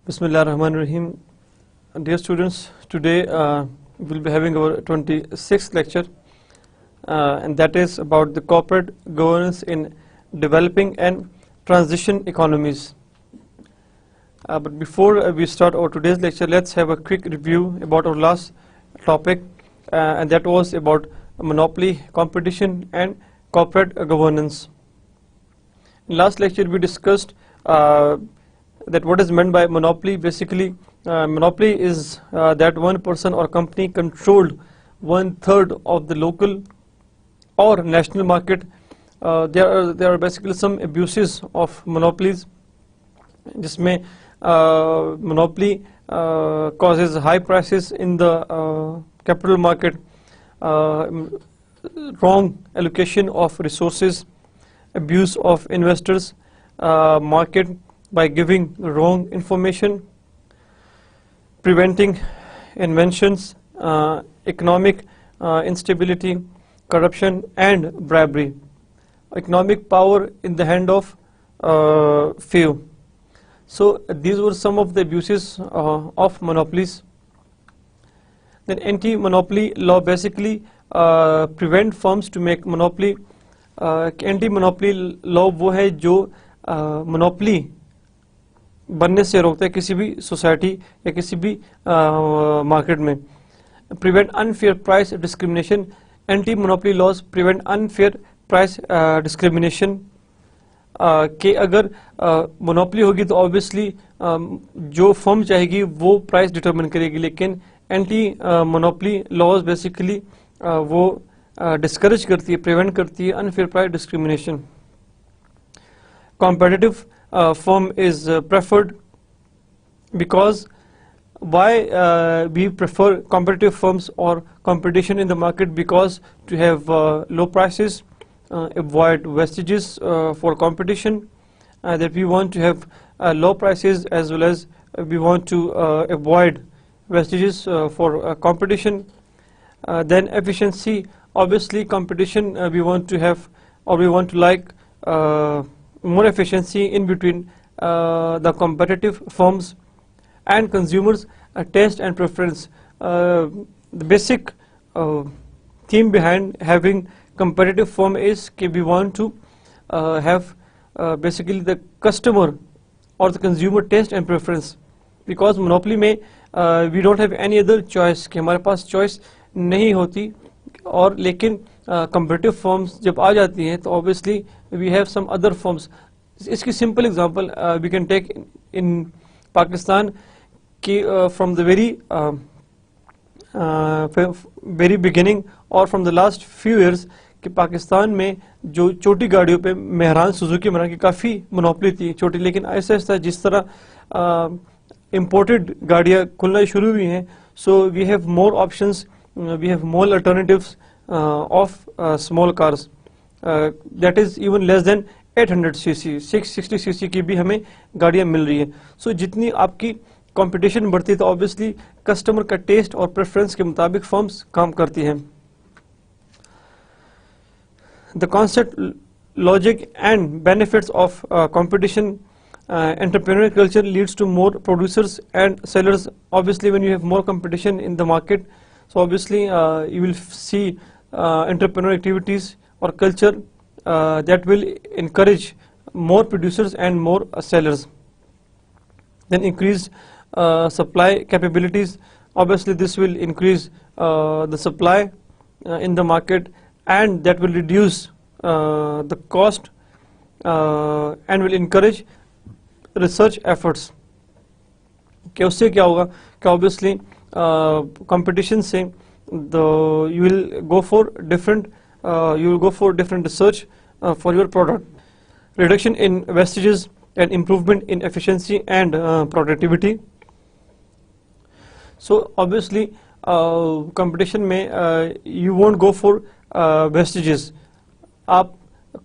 Bismillahirrahmanirrahim. Dear students, today we'll be having our 26th lecture, and that is about the corporate governance in developing and transition economies. But before we start our today's lecture, let's have a quick review about our last topic, and that was about monopoly, competition and corporate governance. In last lecture we discussed that what is meant by monopoly. Basically, monopoly is that one person or company controlled 1/3 of the local or national market. There are basically some abuses of monopolies. जिसमें monopoly causes high prices in the capital market, wrong allocation of resources, abuse of investors, market by giving wrong information, preventing inventions, economic instability, corruption and bribery, economic power in the hand of few. So these were some of the abuses of monopolies. Then anti-monopoly law basically prevent firms to make monopoly. Anti-monopoly law वो है जो monopoly बनने से रोकता है किसी भी society या किसी भी मार्केट में. Prevent unfair price discrimination. Anti monopoly laws prevent unfair price discrimination. कि अगर मोनोपोली होगी तो ऑब्वियसली जो फर्म चाहेगी वो प्राइस डिटरमिन करेगी, लेकिन एंटी मोनोपोली लॉज बेसिकली वो डिस्करेज करती है, प्रिवेंट करती है unfair price discrimination. Competitive firm is preferred. Because why we prefer competitive firms or competition in the market? Because to have low prices, avoid wastages for competition, that we want to have low prices as well as we want to avoid wastages for competition. Then efficiency. Obviously competition we want to have, or we want to like more efficiency in between the competitive firms. And consumers taste and preference. The basic theme behind having competitive firm is that we want to have basically the customer or the consumer taste and preference. Because monopoly में we don't have any other choice, कि हमारे पास choice नहीं होती. और लेकिन competitive firms जब आ जाती हैं तो obviously we have some other firms. इसकी simple example we can take in Pakistan कि from the very beginning or from the last few years कि पाकिस्तान में जो छोटी गाड़ियों पे मेहरान सुजुकी बना की काफ़ी मोनोपोली थी छोटी, लेकिन ऐसा ऐसा जिस तरह imported गाड़ियाँ खुलना शुरू हुई हैं, so we have more options, we have more alternatives of small cars, that is even less than 800 cc, 660 cc की भी हमें गाड़ियाँ मिल रही हैं. So जितनी आपकी कंपटीशन बढ़ती है तो ऑब्वियसली कस्टमर का टेस्ट और प्रेफरेंस के मुताबिक फर्म्स काम करती हैं. The concept, logic and benefits of competition. Entrepreneurial culture leads to more producers and sellers. Obviously when you have more competition in the market, so obviously you will see entrepreneurial activities or culture that will encourage more producers and more sellers. Then increased supply capabilities. Obviously this will increase the supply in the market, and that will reduce the cost and will encourage research efforts. कि उससे क्या होगा कि obviously competition से you will go for different research for your product. Reduction in wastages and improvement in efficiency and productivity. So obviously competition में you won't go for wastages. आप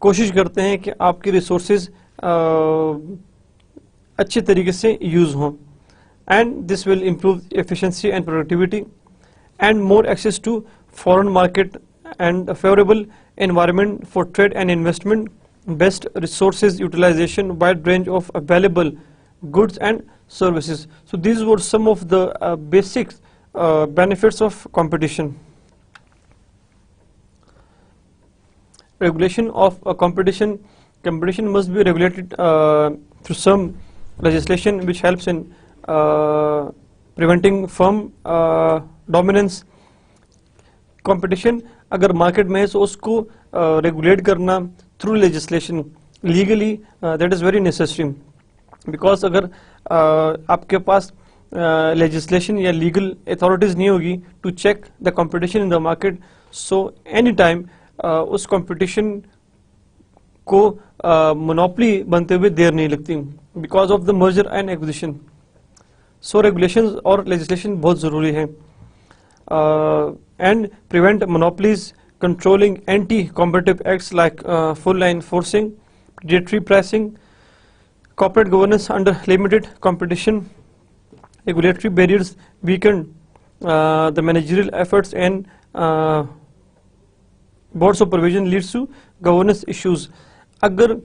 कोशिश करते हैं कि आपके resources अच्छे तरीके से use हों, and this will improve efficiency and productivity, and more access to foreign market and a favorable environment for trade and investment best resources utilization, wide range of available goods and services. So these were some of the basic benefits of competition. Regulation of competition. Competition must be regulated through some legislation which helps in preventing firm dominance. Competition अगर market में है तो उसको regulate करना through legislation legally that is very necessary, because अगर आपके पास legislation या लीगल अथॉरिटीज़ नहीं होगी to check the competition in the market, so any time उस कंपटीशन को मोनोपोली बनते हुए देर नहीं लगती because of the merger and acquisition. So regulations और लेजिस्लेशन बहुत ज़रूरी है. And prevent monopolies, controlling anti-competitive acts like full line forcing, predatory pricing, corporate governance under limited competition, regulatory barriers weaken the managerial efforts, and board supervision leads to governance issues. अगर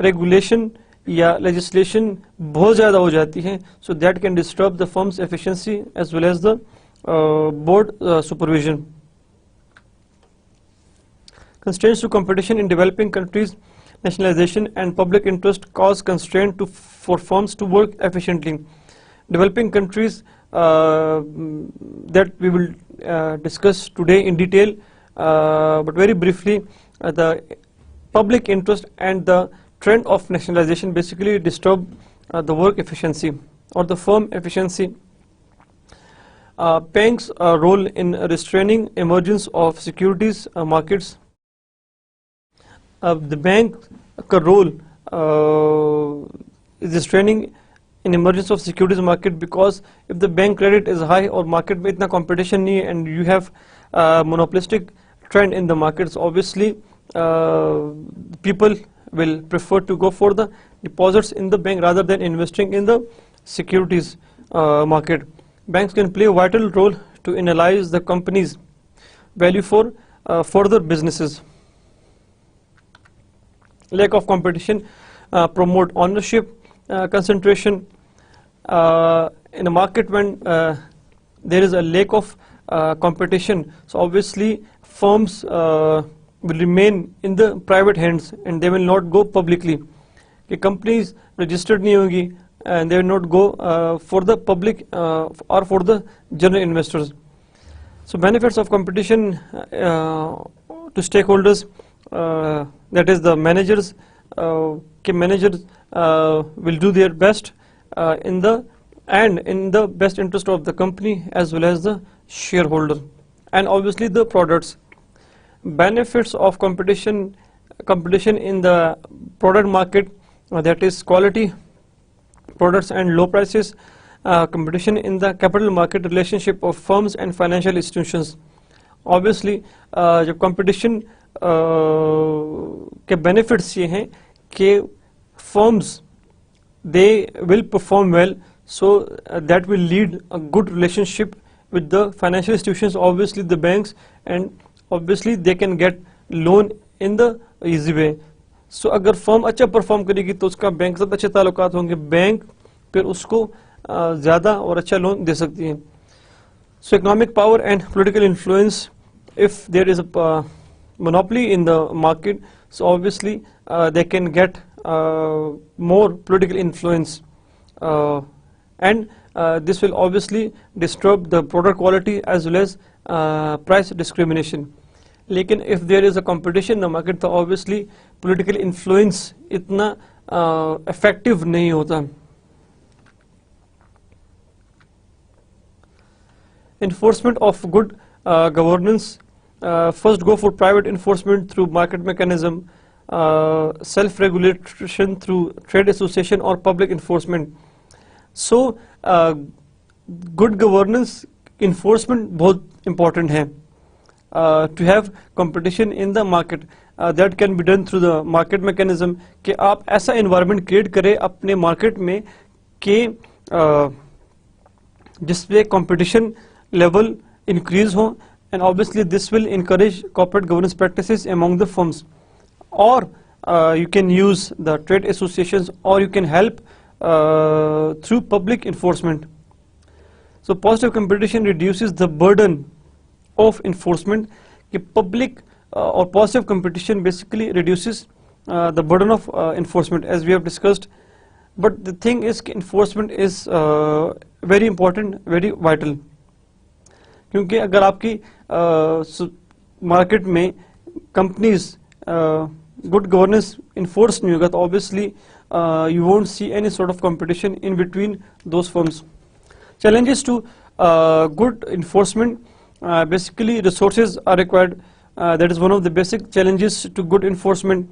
regulation या legislation बहुत ज़्यादा हो जाती है, so that can disturb the firm's efficiency as well as the board supervision. Constraints to competition in developing countries. Nationalization and public interest cause constraint for firms to work efficiently. Developing countries that we will discuss today in detail, but very briefly, the public interest and the trend of nationalization basically disturb the work efficiency or the firm efficiency. Banks' role in restraining emergence of securities markets. The bank का role is restraining in emergence of securities market, because if the bank credit is high or market में इतना competition नहीं है and you have monopolistic trend in the markets, obviously people will prefer to go for the deposits in the bank rather than investing in the securities market. Banks can play a vital role to analyze the company's value for further businesses. Lack of competition promote ownership concentration. In a market when there is a lack of competition, so obviously firms will remain in the private hands and they will not go publicly. The companies registered नहीं होगी and they will not go for the public or for the general investors. So benefits of competition to stakeholders, that is the managers. Managers will do their best in the best interest of the company as well as the shareholder, and obviously the products. Benefits of competition in the product market, that is quality products and low prices. Competition in the capital market, relationship of firms and financial institutions. Obviously जब competition के benefits ये हैं कि firms they will perform well, so that will lead a good relationship with the financial institutions, obviously the banks, and obviously they can get loan in the easy way. So अगर firm अच्छा perform करेगी तो उसका bank से अच्छे ताल्लुकात होंगे, bank फिर उसको ज़्यादा और अच्छा लोन दे सकती है. So economic power and political influence, if there is a monopoly in the market, so obviously they can get more political influence, and this will obviously disturb the product quality as well as price discrimination. लेकिन if there is a competition in the market, तो obviously political influence इतना effective नहीं होता. Enforcement of good governance. First go for private enforcement through market mechanism, self-regulation through trade association or public enforcement. So good governance enforcement बहुत important है. To have competition in the market, that can be done through the market mechanism, कि आप ऐसा environment create करें अपने market में कि जिसपे competition level increase हो, and obviously this will encourage corporate governance practices among the firms. और you can use the trade associations, or you can help through public enforcement. So positive competition reduces the burden of enforcement. Public or positive competition basically reduces the burden of enforcement, as we have discussed. But the thing is, enforcement is very important, very vital. क्योंकि अगर आपकी market में companies good governance enforce नहीं होगा, तो obviously you won't see any sort of competition in between those firms. Challenges to good enforcement, basically resources are required. That is one of the basic challenges to good enforcement,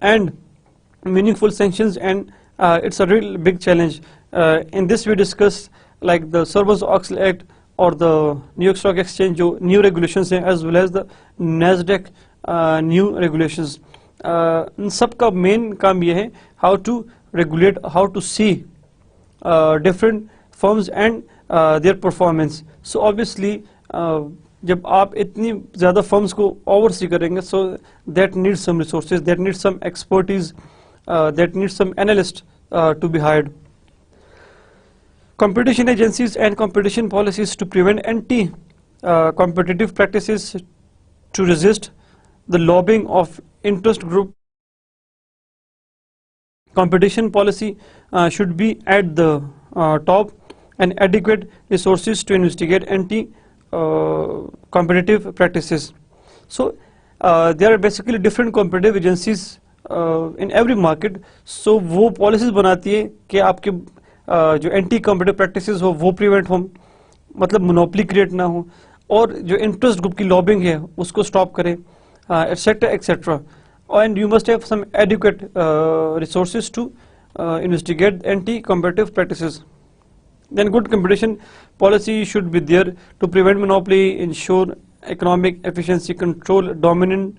and meaningful sanctions, and it's a real big challenge. In this we discuss like the Sarbanes-Oxley Act or the New York Stock Exchange जो new regulations हैं, as well as the NASDAQ new regulations. इन सब का main काम ये है how to regulate, how to see different firms and their performance. So obviously जब आप इतनी ज़्यादा firms को oversee करेंगे, so that needs some resources, that needs some expertise, that needs some analysts to be hired. Competition agencies and competition policies to prevent anti-competitive practices, to resist the lobbying of interest group. Competition policy should be at the top, and adequate resources to investigate anti-competitive practices. So there are basically different competitive agencies in every market. So वो policies बनाती है कि आपके जो anti competitive practices हो वो prevent हो, मतलब मोनोपोली क्रिएट ना हो, और जो इंटरेस्ट ग्रुप की लॉबिंग है उसको स्टॉप करें, etcetera etcetera. And you must have some adequate resources to investigate anti competitive practices. Then good competition policy should be there to prevent monopoly, ensure economic efficiency, control dominant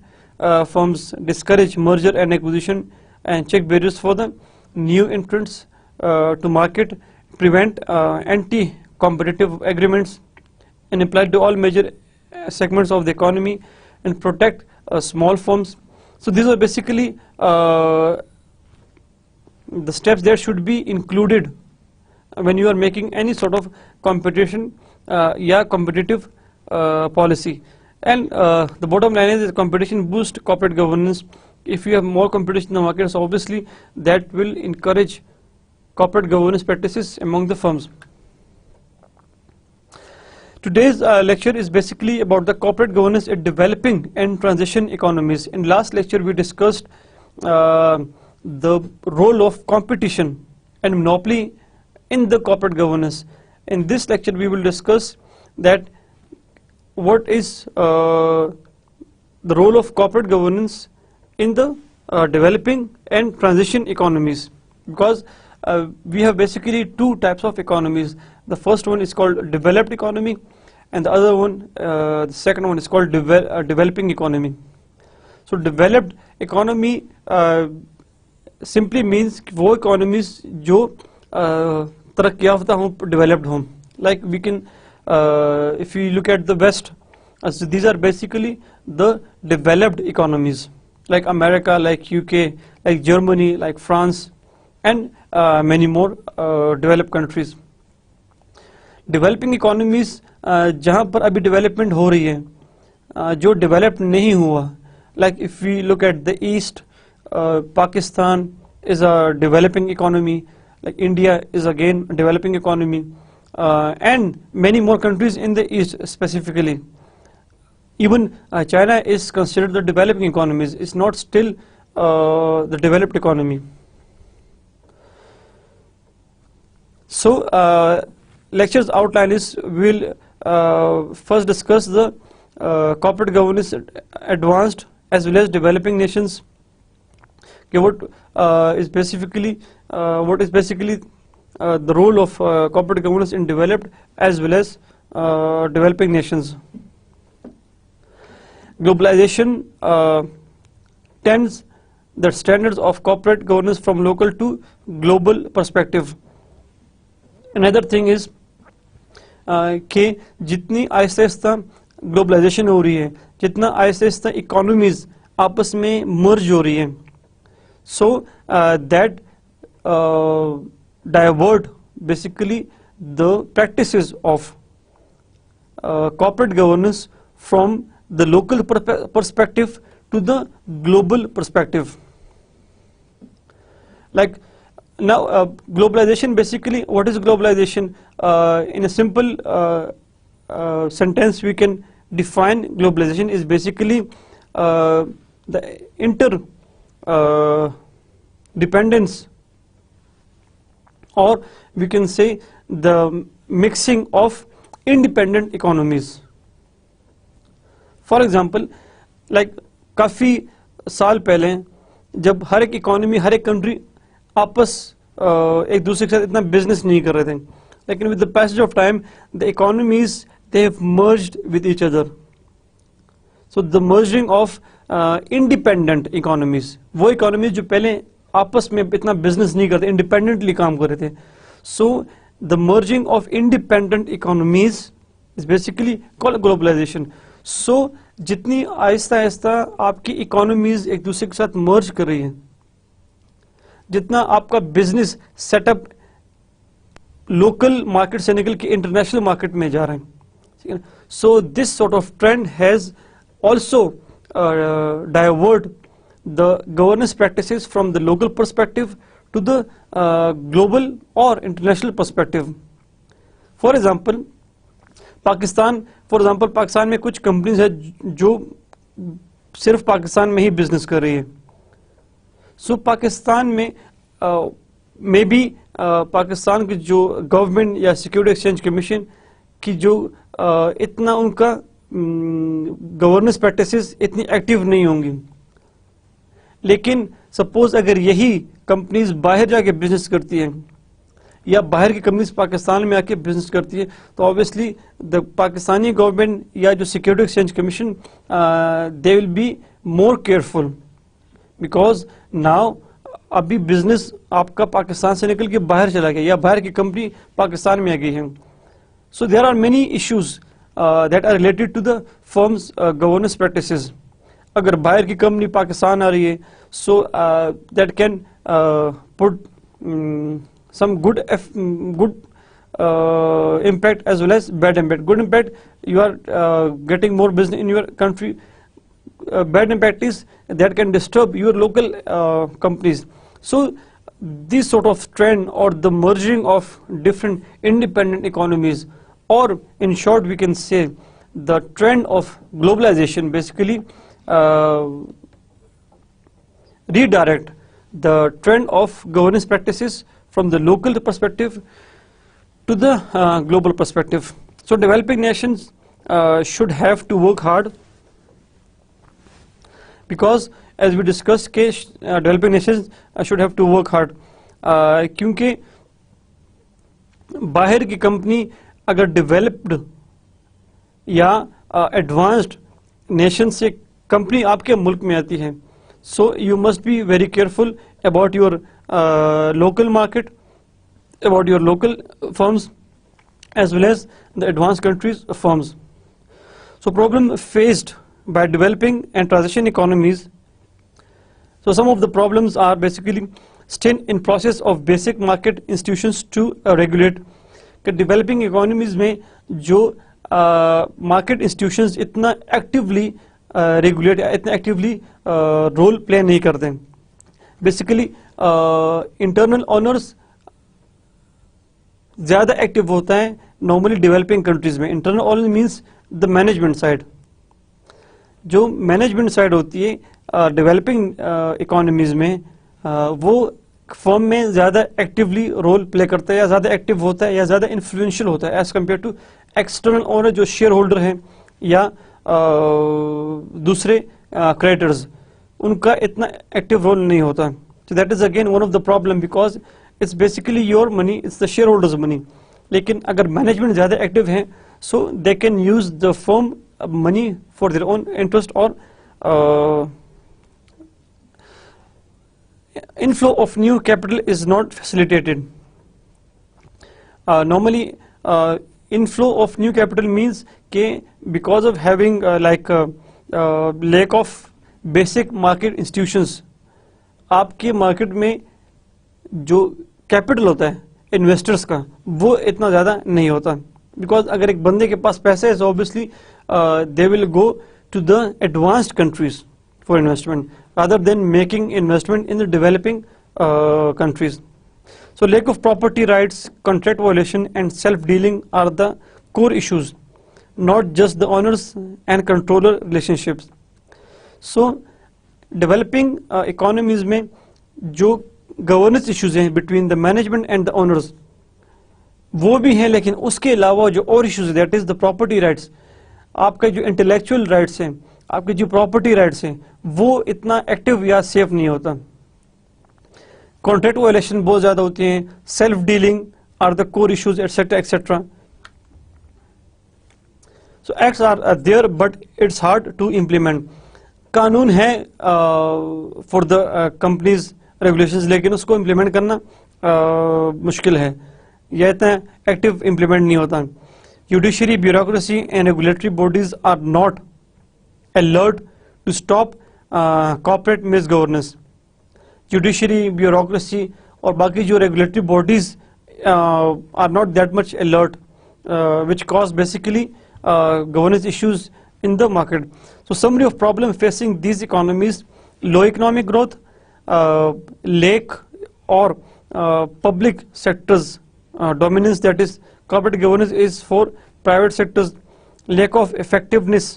firms, discourage merger and acquisition, and check barriers for the new entrants to market, prevent anti-competitive agreements, and apply to all major segments of the economy, and protect small firms. So these are basically the steps that should be included when you are making any sort of competition competitive policy. And the bottom line is that competition boosts corporate governance. If you have more competition in the market, so obviously that will encourage corporate governance practices among the firms. Today's lecture is basically about the corporate governance in developing and transition economies. In last lecture we discussed the role of competition and monopoly in the corporate governance. In this lecture we will discuss that what is the role of corporate governance in the developing and transition economies, because we have basically two types of economies. The first one is called developed economy, and the other one, the second one is called developing economy. So developed economy simply means वो economies जो तरक्की याफ्ता हों, developed हों. Like we can, if we look at the West, so these are basically the developed economies, like America, like UK, like Germany, like France, and many more developed countries. Developing economies जहाँ पर अभी development हो रही है, जो developed नहीं हुआ, like if we look at the East, Pakistan is a developing economy, like India is again a developing economy, and many more countries in the East specifically. Even China is considered the developing economies. It's not still the developed economy. So lecture's outline is, we'll first discuss the corporate governance advanced as well as developing nations. Okay, what is basically the role of corporate governance in developed as well as developing nations. Globalization tends the standards of corporate governance from local to global perspective. Another thing is कि जितनी आहिस्ता आहिस्ता globalisation हो रही है, जितना Aahista Aahista economies आपस में मर्ज हो रही है, So that divert basically the practices of corporate governance from the local perspective to the global perspective. Like now, globalization, basically, what is globalization? In a simple sentence, we can define globalization is basically the interdependence, or we can say the mixing of independent economies. For example, like काफ़ी साल पहले जब हर एक economy, हर एक country आपस एक दूसरे के साथ इतना बिजनेस नहीं कर रहे थे, लेकिन with the passage of time the economies they have merged with each other. So the merging of independent economies, वो इकोनॉमीज जो पहले आपस में इतना बिजनेस नहीं करते, इंडिपेंडेंटली काम कर रहे थे. So the merging of independent economies is basically called globalisation. So जितनी आहिस्ता आहिस्ता आपकी इकोनॉमीज एक दूसरे के साथ मर्ज कर रही है, जितना आपका बिजनेस सेटअप लोकल मार्केट से निकल के इंटरनेशनल मार्केट में जा रहे हैं, ठीक है. So this sort of trend has also divert the governance practices from the local perspective to the global और international perspective. For example Pakistan में कुछ कंपनीज है जो सिर्फ पाकिस्तान में ही बिजनेस कर रही है. सो पाकिस्तान में भी पाकिस्तान की जो गवर्नमेंट या सिक्योरिटी एक्सचेंज कमीशन की जो इतना उनका गवर्नेंस प्रैक्टिसेस इतनी एक्टिव नहीं होंगी. लेकिन सपोज अगर यही कंपनीज बाहर जाके बिजनेस करती हैं या बाहर की कंपनीज पाकिस्तान में आके बिजनेस करती है, तो ऑब्वियसली द पाकिस्तानी गवर्नमेंट या जो security exchange commission they will be more careful, because now अभी बिजनेस आपका पाकिस्तान से निकल के बाहर चला गया या बाहर की कंपनी पाकिस्तान में आ गई है. So there are many issues that are related to the firms governance practices. अगर बाहर की कंपनी पाकिस्तान आ रही है, so that can put some good impact as well as bad impact. Good impact, you are getting more business in your country. Bad impact is that can disturb your local companies. So this sort of trend or the merging of different independent economies, or in short we can say the trend of globalization, basically redirect the trend of governance practices from the local perspective to the global perspective. So developing nations should have to work hard, because as we discussed developing nations should have to work hard, क्योंकि बाहर की company अगर developed या advanced nation से company आपके मुल्क में आती है, so you must be very careful about your local market, about your local firms as well as the advanced countries firms. So problem faced by developing and transition economies. So some of the problems are basically still in process of basic market institutions to regulate. कि developing economies में जो market institutions इतना actively regulate या इतना actively role play नहीं करते हैं. Basically internal owners ज़्यादा एक्टिव होता है नॉर्मली डेवलपिंग कंट्रीज में. Internal owner means the management side. जो मैनेजमेंट साइड होती है डेवलपिंग इकोनॉमीज में, वो फर्म में ज़्यादा एक्टिवली रोल प्ले करता है या ज़्यादा एक्टिव होता है या ज़्यादा इन्फ्लुएंशियल होता है as compare to external owner जो शेयर होल्डर हैं या दूसरे क्रेडिटर्स, उनका इतना एक्टिव रोल नहीं होता. So that is again one of the problem, because it's basically your money, it's the shareholders money. लेकिन अगर मैनेजमेंट ज़्यादा एक्टिव हैं, so they can use the firm money for their own interest, or inflow of new capital is not facilitated. Normally inflow of new capital means कि because of having lack of basic market institutions, आपके market में जो capital होता है investors का वो इतना ज़्यादा नहीं होता, बिकॉज अगर एक बंदे के पास पैसे है so obviously they will go to the advanced countries for investment rather than making investment in the developing countries. So lack of property rights, contract violation and self-dealing are the core issues, not just the owners and controller relationships. So developing economies में जो governance issues हैं between the management and the owners वो भी हैं, लेकिन उसके अलावा जो और issues that is the property rights, आपका जो इंटेलेक्चुअल राइट्स हैं, आपके जो प्रॉपर्टी राइट्स हैं वो इतना एक्टिव या सेफ नहीं होता. कॉन्ट्रैक्ट वायलेशन बहुत ज्यादा होती हैं, self dealing or the core issues etcetera etcetera. So acts are there but it's hard to implement. कानून है फॉर द कंपनीज रेगुलेशंस, लेकिन उसको इम्प्लीमेंट करना मुश्किल है, यह इतना एक्टिव इम्प्लीमेंट नहीं होता. Judiciary, bureaucracy and regulatory bodies are not alert to stop corporate misgovernance. Judiciary, bureaucracy और बाकी जो regulatory bodies are not that much alert, which cause basically governance issues in the market. So summary of problem facing these economies: low economic growth, lack or public sectors dominance, that is corporate governance is for private sectors, lack of effectiveness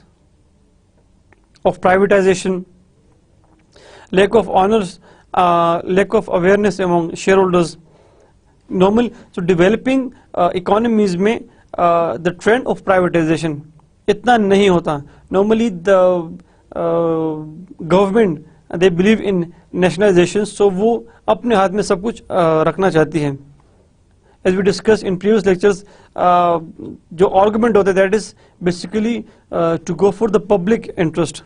of privatization, lack of honors, lack of awareness among shareholders. So developing economies में the trend of privatization इतना नहीं होता. Normally the government they believe in nationalization, so वो अपने हाथ में सब कुछ रखना चाहती है. As we discussed in previous lectures, जो argument होता है that is basically to go for the public interest.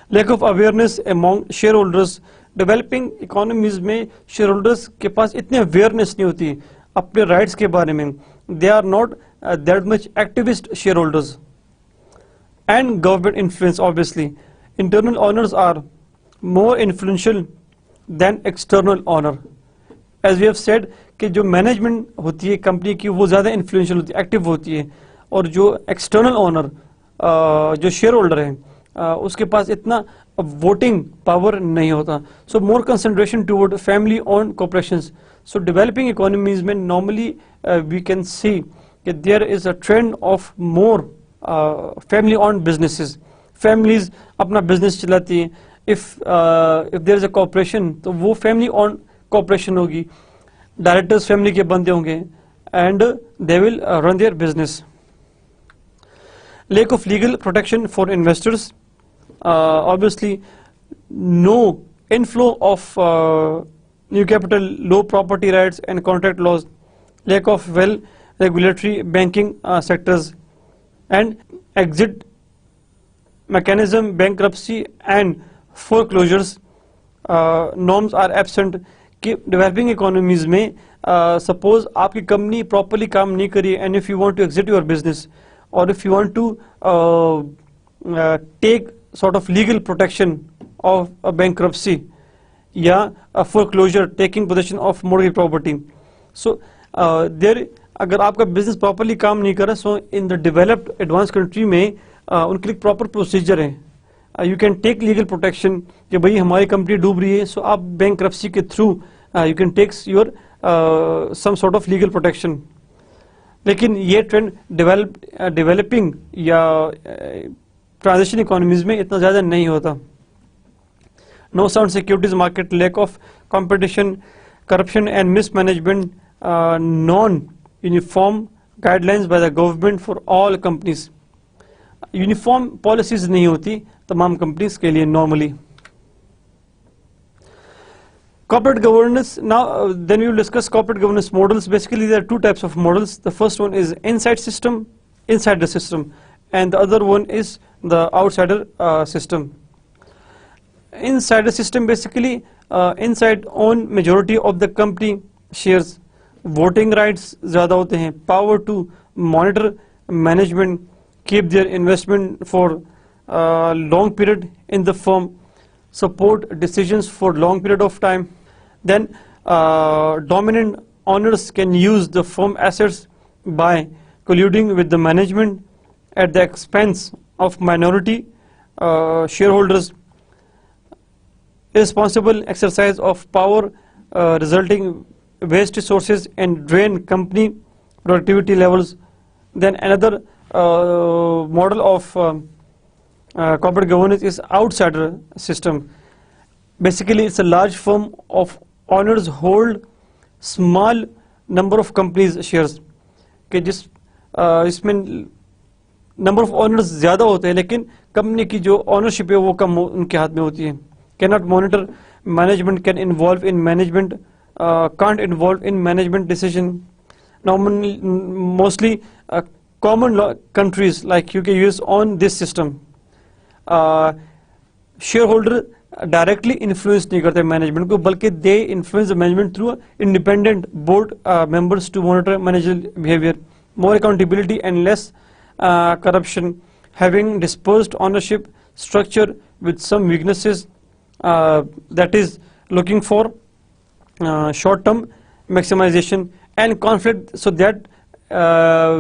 Lack of awareness among shareholders. Developing economies में shareholders के पास इतने awareness नहीं होती अपने rights के बारे में. They are not that much activist shareholders. And government influence, obviously. Internal owners are more influential than external owner. As we have said कि जो मैनेजमेंट होती है कंपनी की वो ज़्यादा इन्फ्लुएंशियल होती है, एक्टिव होती है, और जो एक्सटर्नल ओनर जो शेयर होल्डर है उसके पास इतना वोटिंग पावर नहीं होता. So more concentration toward family own corporations. So developing economies में नॉर्मली वी कैन सी कि there is a trend of more family own businesses. Families अपना बिजनेस चलाती हैं. If there is a corporation तो वो family own corporation होगी, directors family के बंदे होंगे and they will run their business. Lack of legal protection for investors, obviously no inflow of new capital, low property rights and contract laws, lack of well regulatory banking sectors and exit mechanism, bankruptcy and foreclosures norms are absent. कि developing economies में suppose आपकी company properly काम नहीं करी and if you want to exit your business or if you want to take sort of legal protection of a bankruptcy या a foreclosure, taking possession of mortgage property, so there अगर आपका business properly काम नहीं कर रहा, so in the developed advanced country में उनके लिए प्रॉपर प्रोसीजर है. You can take legal protection कि भाई हमारी कंपनी डूब रही है, so आप bankruptcy के through you can take your some sort of legal protection. लेकिन ये ट्रेंड डेवलपिंग या ट्रांजिशन इकोनॉमीज में इतना ज़्यादा नहीं होता. No sound securities market, lack of competition, corruption and mismanagement, non uniform guidelines by the government for all companies. Uniform policies नहीं होती तमाम कंपनीज के लिए normally. Corporate governance. Now then we will discuss corporate governance models. Basically there are two types of models. The first one is inside system, inside the system, and the other one is the outsider system. Inside the system, basically inside own majority of the company shares, voting rights ज़्यादा होते हैं, power to monitor management, keep their investment for long period in the firm, support decisions for long period of time. Then dominant owners can use the firm assets by colluding with the management at the expense of minority shareholders. Irresponsible exercise of power resulting waste resources and drain company productivity levels. Then another model of corporate governance is outsider system. Basically, it's a large firm of owners hold small number of companies shares कि इसमें number of owners ज़्यादा होते हैं लेकिन company की जो ownership है वो कम उनके हाथ में होती है. Cannot monitor management, can involve in management, can't involve in management decision. Normally, mostly common countries like UK, US on this system. Shareholder directly influence नहीं करते management को बल्कि they influence the management through independent board members to monitor managerial behavior. More accountability and less corruption. Having dispersed ownership structure with some weaknesses. That is looking for short-term maximization and conflict, so that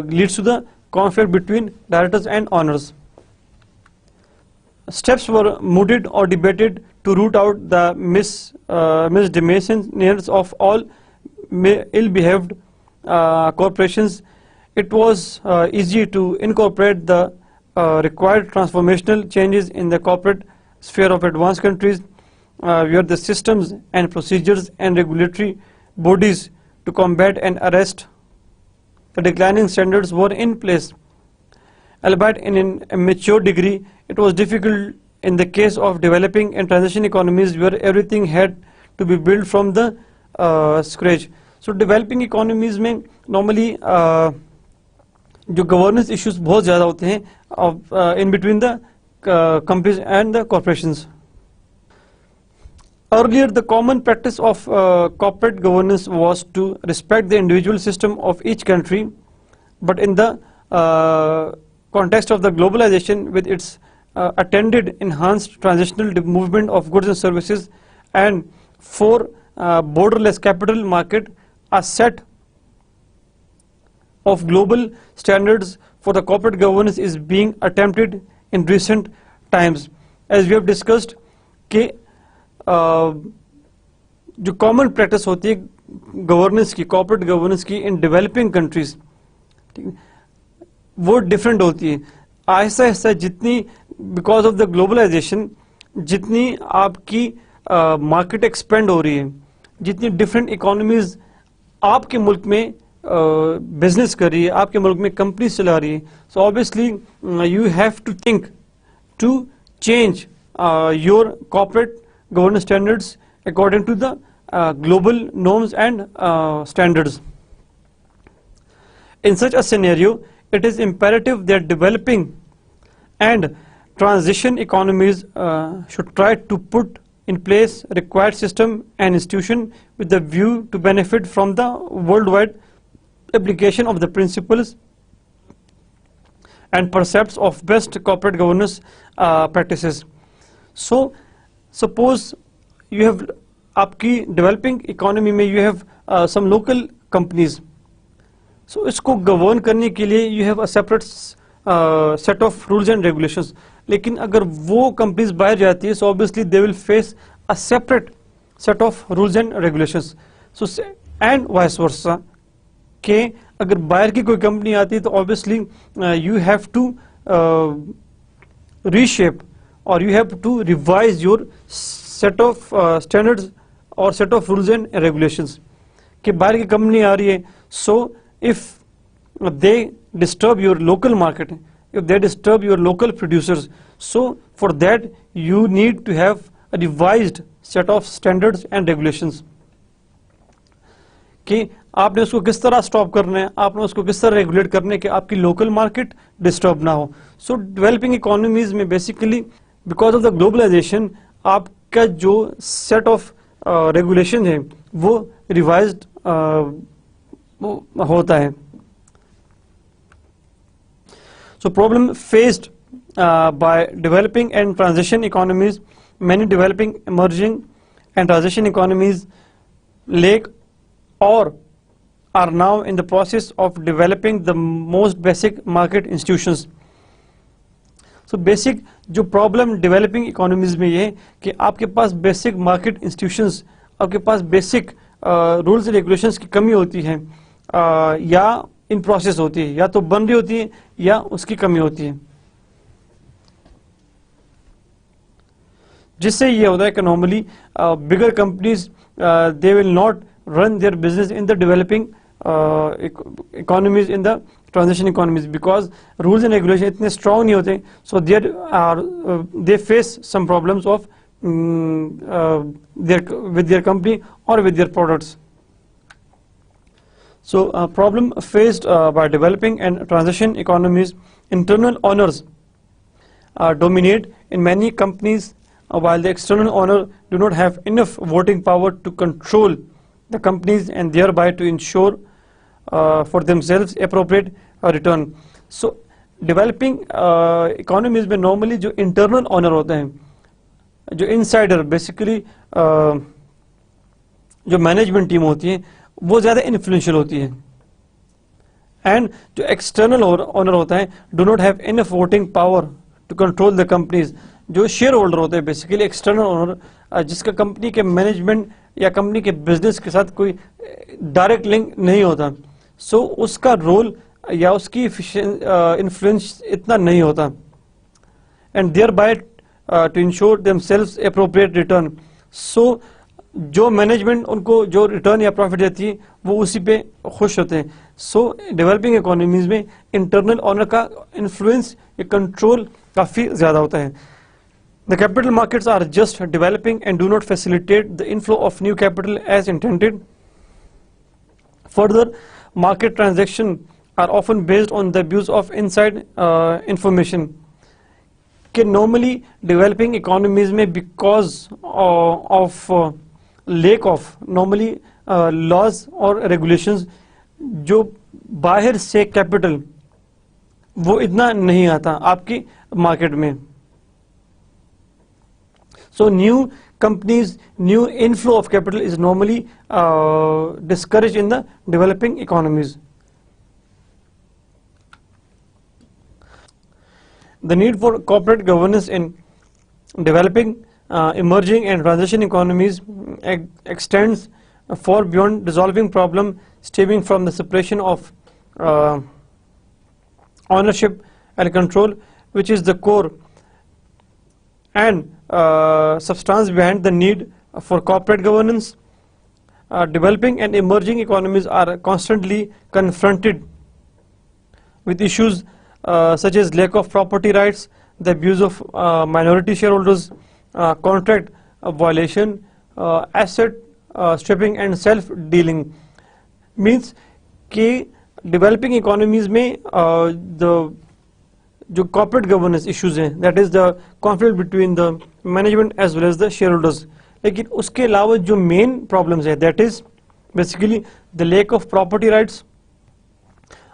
leads to the conflict between directors and owners. Steps were mooted or debated to root out the misdemeanors of all ill-behaved corporations. It was easy to incorporate the required transformational changes in the corporate sphere of advanced countries, where the systems and procedures and regulatory bodies to combat and arrest the declining standards were in place. Albeit in a mature degree, it was difficult in the case of developing and transition economies where everything had to be built from the scratch. So developing economies में normally जो governance issues बहुत ज़्यादा होते हैं in between the companies and the corporations. Earlier, the common practice of corporate governance was to respect the individual system of each country, but in the context of the globalization with its attended enhanced transitional movement of goods and services and for borderless capital market, a set of global standards for the corporate governance is being attempted in recent times. As we have discussed कि जो common practice होती है governance की, corporate governance की in developing countries, वो different होती है. आहिस्ता आहिस्ता जितनी बिकॉज ऑफ द ग्लोबलाइजेशन जितनी आपकी मार्केट एक्सपेंड हो रही है, जितनी डिफरेंट इकोनॉमीज आपके मुल्क में बिजनेस कर रही है, आपके मुल्क में कंपनीज चला रही है, so obviously you have to think to change your corporate governance standards according to the global norms and standards. In such a scenario, it is imperative that developing and transition economies should try to put in place required system and institution with the view to benefit from the worldwide application of the principles and precepts of best corporate governance practices. So suppose you have आपकी developing economy में you have some local companies, so इसको govern करने के लिए you have a separate set of rules and regulations. लेकिन अगर वो companies बाहर जाती है, so obviously they will face a separate set of rules and regulations. So and vice versa कि अगर बाहर की कोई कंपनी आती है तो obviously you have to reshape or you have to revise your set of standards or set of rules and regulations. कि बाहर की कंपनी आ रही है, so if they disturb your local market, if they disturb your local producers, so for that you need to have a revised set of standards and regulations. कि आपने उसको किस तरह स्टॉप करना है, आपने उसको किस तरह रेगुलेट करना है कि आपकी लोकल मार्केट डिस्टर्ब ना हो. सो डेवलपिंग इकोनॉमीज में basically because of the globalization आपका जो सेट ऑफ रेगुलेशन है वो रिवाइज्ड होता है. So problem faced by developing and transition economies many developing, emerging and transition economies lack or are now in the process of developing the most basic market institutions. So basic जो problem developing economies में ये है कि आपके पास basic market institutions, आपके पास basic rules and regulations की कमी होती है या in process होती है, या तो बन रही होती है या उसकी कमी होती है, जिससे ये होता है कि normally bigger companies they will not run their business in the developing economies, in the transition economies, because rules and regulations इतने strong नहीं होते, so they face some problems of with their company or with their products. So problem faced by developing and transition economies, internal owners dominate in many companies, while the external owner do not have enough voting power to control the companies and thereby to ensure for themselves appropriate return. So developing economies में normally जो internal owner होते हैं, जो insider basically जो management team होती है वो ज़्यादा influential होती है, and जो external owner होता है do not have enough voting power to control the companies. जो shareholder होते हैं basically external owner, जिसका कंपनी के मैनेजमेंट या कंपनी के बिजनेस के साथ कोई डायरेक्ट लिंक नहीं होता, सो उसका रोल या उसकी इन्फ्लुएंस इतना नहीं होता, and thereby to ensure themselves appropriate return. So जो मैनेजमेंट उनको जो रिटर्न या प्रॉफिट देती है वो उसी पे खुश होते हैं. सो डेवलपिंग इकोनॉमीज में इंटरनल ओनर का इन्फ्लुएंस या कंट्रोल काफ़ी ज़्यादा होता है. The capital markets are just developing and do not facilitate the inflow of new capital as intended. Further, market transactions are often based on the abuse of inside information. कि normally developing economies में because of lack of normally laws or regulations, जो बाहर से capital वो इतना नहीं आता आपकी मार्केट में. So new companies, new inflow of capital is normally discouraged in the developing economies. The need for corporate governance in developing, emerging and transition economies extends far beyond resolving problem stemming from the separation of ownership and control, which is the core and substance behind the need for corporate governance. Developing and emerging economies are constantly confronted with issues such as lack of property rights, the abuse of minority shareholders, contract violation, asset stripping and self-dealing. Means कि developing economies में जो corporate governance issues हैं, that is the conflict between the management as well as the shareholders. लेकिन उसके अलावा जो main problems है, that is basically the lack of property rights.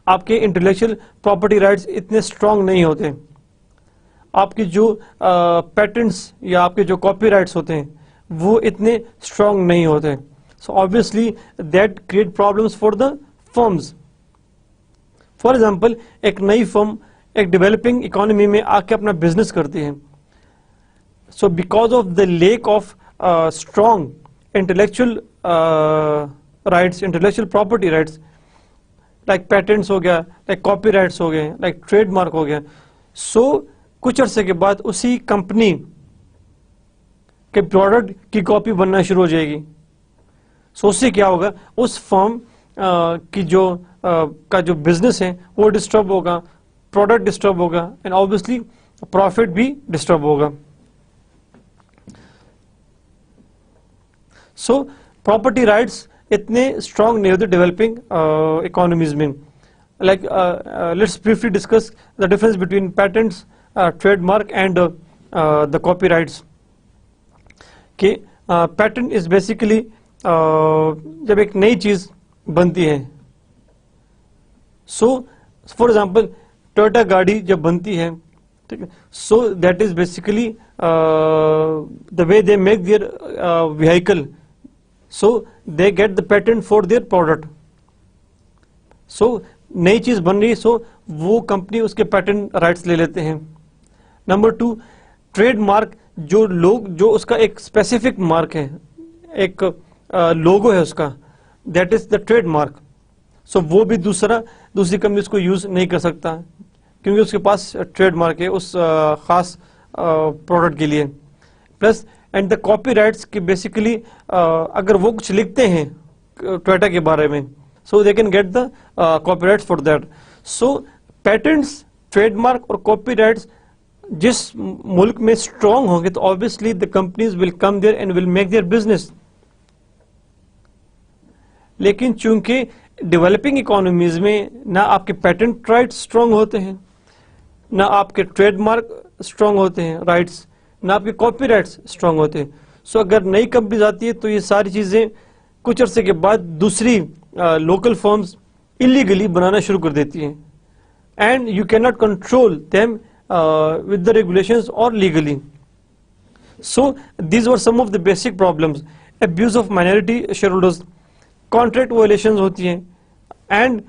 आपके intellectual property rights इतने strong नहीं होते, आपके जो patents या आपके जो copyrights होते हैं वो इतने strong नहीं होते. So obviously that create problems for the firms. For example, एक नई firm एक डेवलपिंग इकोनॉमी में आके अपना बिजनेस करती हैं. So because of the lake of strong intellectual rights, intellectual property rights, like patents हो गया, लाइक कॉपी राइट्स हो गए, लाइक ट्रेडमार्क हो गया. सो कुछ अर्से के बाद उसी कंपनी के प्रोडक्ट की कॉपी बनना शुरू हो जाएगी. सो उससे क्या होगा, उस फर्म की जो का जो बिजनेस है वो डिस्टर्ब होगा, प्रोडक्ट डिस्टर्ब होगा एंड ऑब्वियसली प्रॉफिट भी डिस्टर्ब होगा. सो प्रॉपर्टी राइट्स इतने स्ट्रांग नहीं होते डेवलपिंग इकोनॉमीज में. Like let's briefly discuss the difference between patents, trademark and the copyrights. कि पैटेंट इज बेसिकली जब एक नई चीज बनती है. सो फॉर एग्जाम्पल टोयोटा गाड़ी जब बनती है ठीक है. So that is basically the way they make their vehicle. So they get the patent for their product. So नई चीज बन रही है, सो वो कंपनी उसके पेटेंट राइट्स ले लेते हैं. नंबर 2, ट्रेडमार्क, जो उसका एक स्पेसिफिक मार्क है, एक लोगो है उसका, दैट इज द ट्रेडमार्क. सो वो भी दूसरी कंपनी उसको यूज नहीं कर सकता क्योंकि उसके पास ट्रेडमार्क है उस खास प्रोडक्ट के लिए. प्लस एंड द कॉपीराइट्स की बेसिकली अगर वो कुछ लिखते हैं टोयोटा के बारे में, so they can get the copyrights for that. So patents, trademark और copyrights जिस मुल्क में strong होंगे तो obviously the companies will come there and will make their business. लेकिन चूंकि developing economies में ना आपके patent rights strong होते हैं, ना आपके trademark strong होते हैं rights, ना आपके copyrights strong होते हैं. So अगर नई कंपनीज आती है तो ये सारी चीजें कुछ अरसे के बाद दूसरी लोकल फर्म्स इलीगली बनाना शुरू कर देती हैं, and you can not control them with the regulations और legally. So these were some of the basic problems. Abuse of minority share holders, contract violations होती हैं, and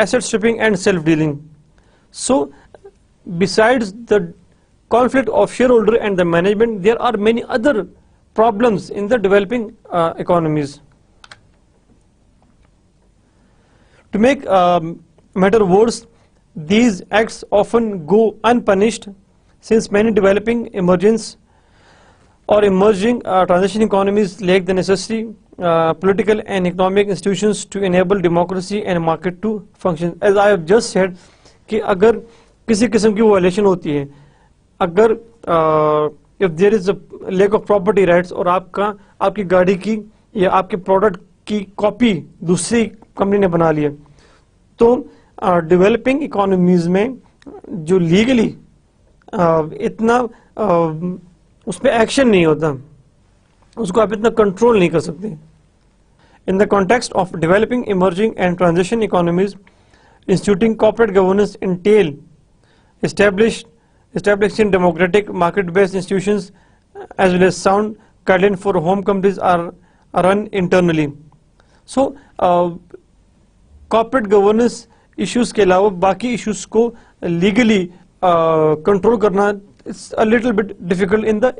asset stripping and self dealing. So besides the conflict of shareholder and the management, there are many other problems in the developing economies. To make matter worse, these acts often go unpunished since many developing emerging transition economies lack the necessary political and economic institutions to enable democracy and market to function. As I have just said कि अगर किसी किस्म की violation होती है, अगर if there is a lack of property rights और आपकी गाड़ी की या आपके प्रोडक्ट की कॉपी दूसरी कंपनी ने बना ली है, तो डेवलपिंग इकोनॉमीज में जो लीगली इतना उस पर एक्शन नहीं होता, उसको आप इतना कंट्रोल नहीं कर सकते. In the context of developing emerging and transition economies, instituting corporate governance Intel establishing democratic market-based institutions as well as sound guidelines for home companies are run internally. So corporate governance issues के अलावा बाकी issues को legally control करना it's a little bit difficult in the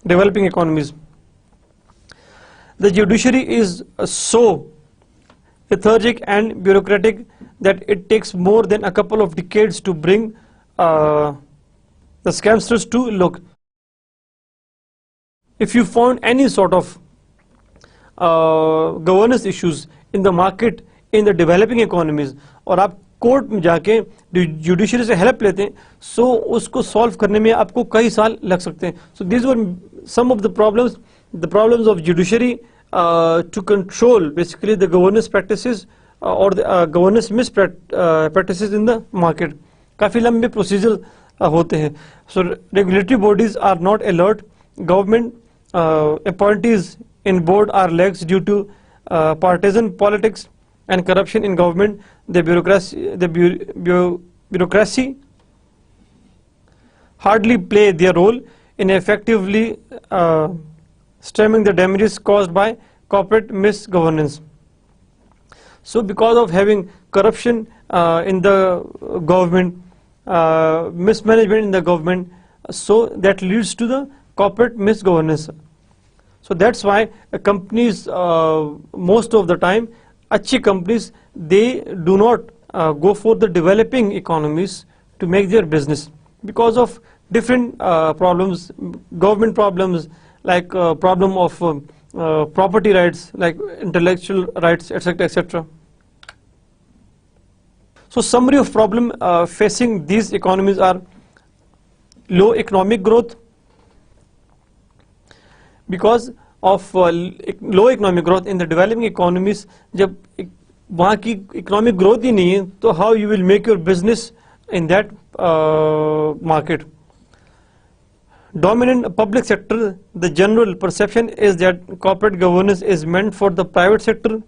developing economies. The judiciary is so lethargic and bureaucratic that it takes more than a couple of decades to bring the scamsters to look. If you found any sort of governance issues in the market in the developing economies और आप court में जाके judiciary से help लेते हैं, सो उसको solve करने में आपको कई साल लग सकते हैं. So this were some of the problems of judiciary to control basically the governance practices और governance mis practices in the market. काफ़ी लंबे प्रोसीजर होते हैं. So regulatory bodies are not alert, government appointees in board are lax due to partisan politics and corruption in government. The bureaucracy hardly play their role in effectively stemming the damages caused by corporate misgovernance. So because of having corruption in the government, mismanagement in the government, so that leads to the corporate misgovernance. So that's why companies most of the time, अच्छी companies, they do not go for the developing economies to make their business because of different problems, government problems like problem of property rights, like intellectual rights, etc., etc. So summary of problem facing these economies are low economic growth. Because of low economic growth in the developing economies, जब वहाँ की economic growth ही नहीं है, तो how you will make your business in that market. Dominant public sector, the general perception is that corporate governance is meant for the private sector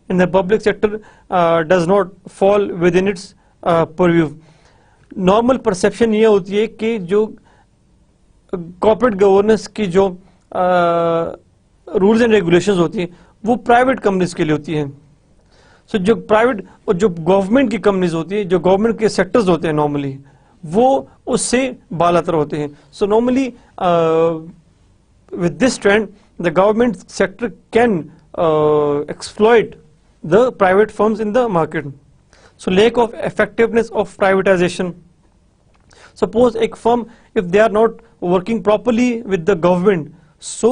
and the public sector does not fall within its purview. Normal perception ये होती है कि जो corporate governance की जो rules and regulations होती हैं वो प्राइवेट कंपनीज के लिए होती हैं। सो जो प्राइवेट और जो गवर्नमेंट की कंपनीज होती है, जो गवर्नमेंट के सेक्टर्स होते हैं नॉर्मली, वो उससे बालातर होते हैं। So normally with this trend the government sector can exploit the private firms in the market. So lack of effectiveness of privatization. Suppose a firm, if they are not working properly with the government, so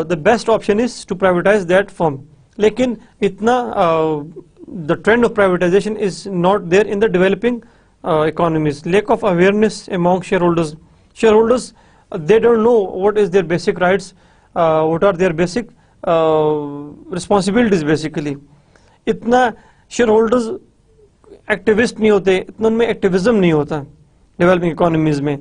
the best option is to privatize that firm. लेकिन इतना the trend of privatization is not there in the developing economies. Lack of awareness among shareholders. Shareholders, they don't know what is their basic rights, what are their basic responsibilities basically. इतना shareholders activist नहीं होते, इतना उनमें activism नहीं होता developing economies में.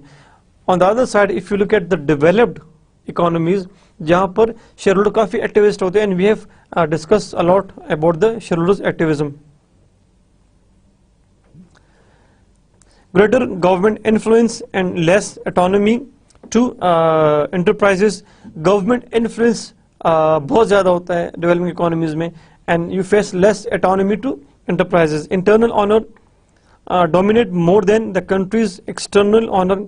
On the other side, if you look at the developed economies, जहाँ पर shareholder काफी activist होते हैं, and we have discussed a lot about the shareholders activism. Greater government influence and less autonomy to enterprises. Government influence बहुत ज़्यादा होता है developing economies में, and you face less autonomy to enterprises. Internal owner dominate more than the countries external owner.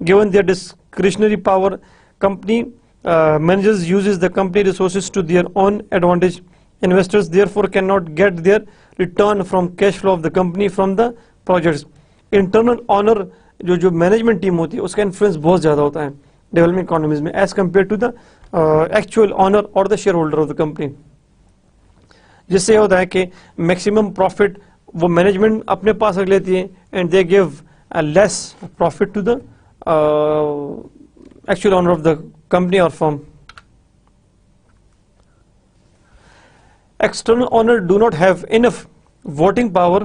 Given their discretionary power, company managers uses the company resources to their own advantage. Investors therefore can not get their return from cash flow of the company from the projects. Internal owner जो management team होती है उसका influence बहुत ज़्यादा होता है developing economies में as compare to the actual owner और the share holder of the company. जिससे होता है कि मैक्सिमम प्रॉफिट वो मैनेजमेंट अपने पास रख लेती है and they give less profit to the actual owner of the company और firm. External owner do not have enough voting power.